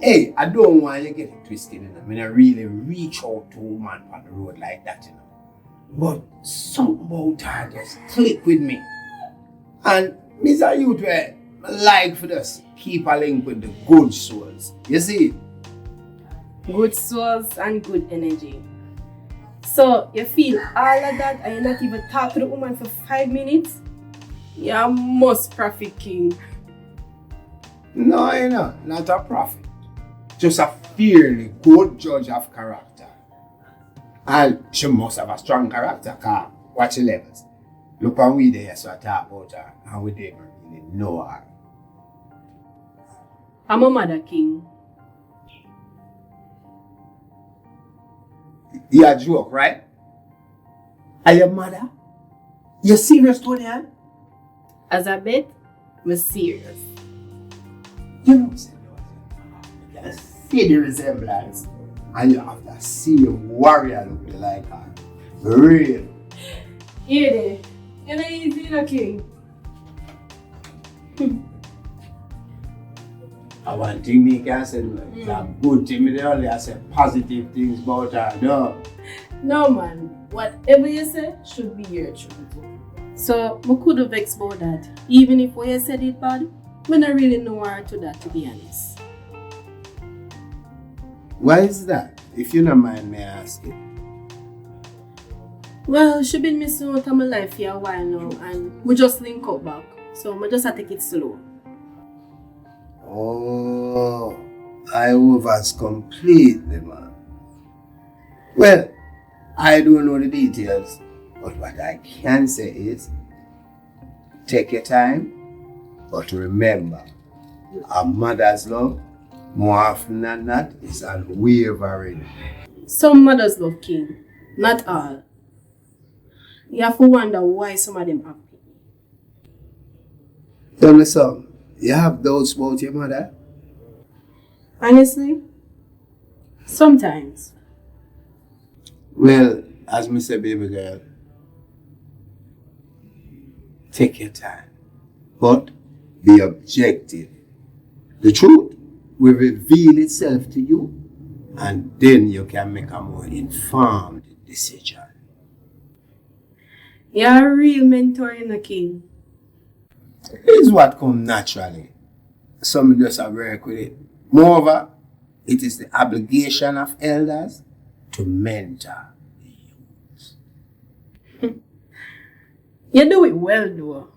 Hey, I don't want you to get it twisted, you know. I mean, I really reach out to a woman on the road like that, you know. But something about her just click with me. And Mr. Youth, where I like for this, keep a link with the good souls. You see? Good souls and good energy. So, you feel all of that and you not even talk to the woman for 5 minutes? You must profit, King. No, you know, not a prophet. Just a fairly good judge of character. And she must have a strong character, because watch the levels. Look when we there, so I talk about her, and we don't really know her. I'm a mother, King. You a joke, right? Are you mother? You serious, Tony? As I bet, I'm serious. You know, you can see the resemblance, and you have that same warrior look like her. Real. Here there. You're not easy, no, King. One thing me can say, it's a good thing. Me only I say positive things about her, no. No, man. Whatever you say should be your truth. So, I could have vexed about that. Even if what you said it bad, I don't really know her to that, to be honest. Why is that? If you don't mind me asking. Well, she been missing out of my life for a while now, and we just link up back. So, I just have to take it slow. Oh, I was completely, man. Well, I don't know the details, but what I can say is, take your time, but remember, a mother's love, more often than not, is unwavering. Some mothers love King, not all. You have to wonder why some of them happy. Tell me something, you have doubts about your mother? Honestly, sometimes. Well, as me say, baby girl, take your time, but be objective. The truth will reveal itself to you, and then you can make a more informed decision. You're a real mentor in the King. It's what comes naturally. Some just have work with it. Moreover, it is the obligation of elders to mentor the youth. You do it well, though.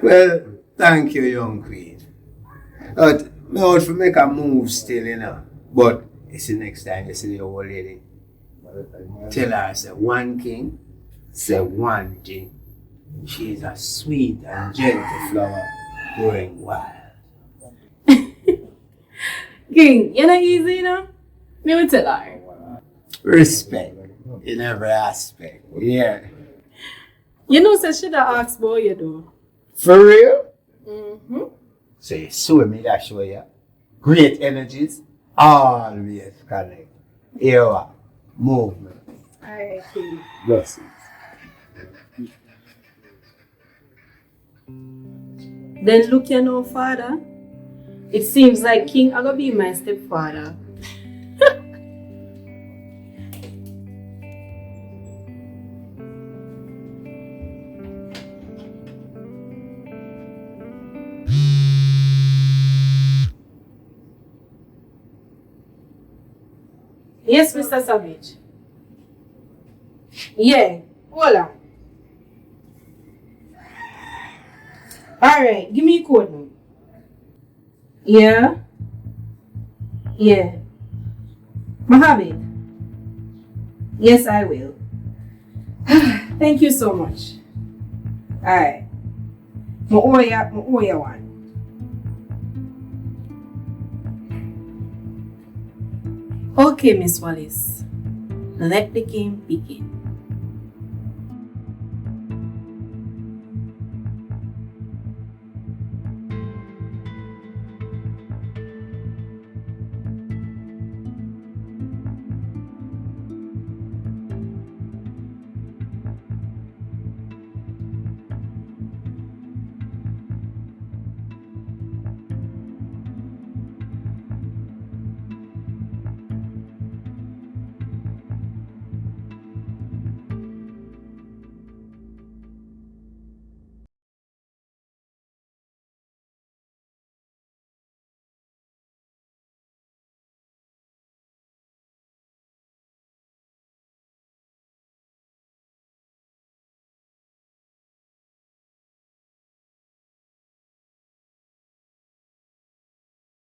Well, thank you, young queen. But I want to make a move still, you know. But it's the next time you see the old lady. Tell her, say one king, say one thing. She is a sweet and gentle flower growing wild. King, you're not easy, you know? Me will tell her. Respect in every aspect. Yeah. You know, so should have asked about you, though. For real? Mm-hmm. So you saw me that show you. Great energies, always connect. Here we are. Movement. Alright, King. Blessings. Then look, you know, father. It seems like King are gonna be my stepfather. Yes, Mr. Savage. Yeah, hold on. Alright, give me a code now. Yeah? Yeah. I have it. Yes, I will. Thank you so much. Alright. I owe you one. Okay, Miss Wallace. Let the game begin.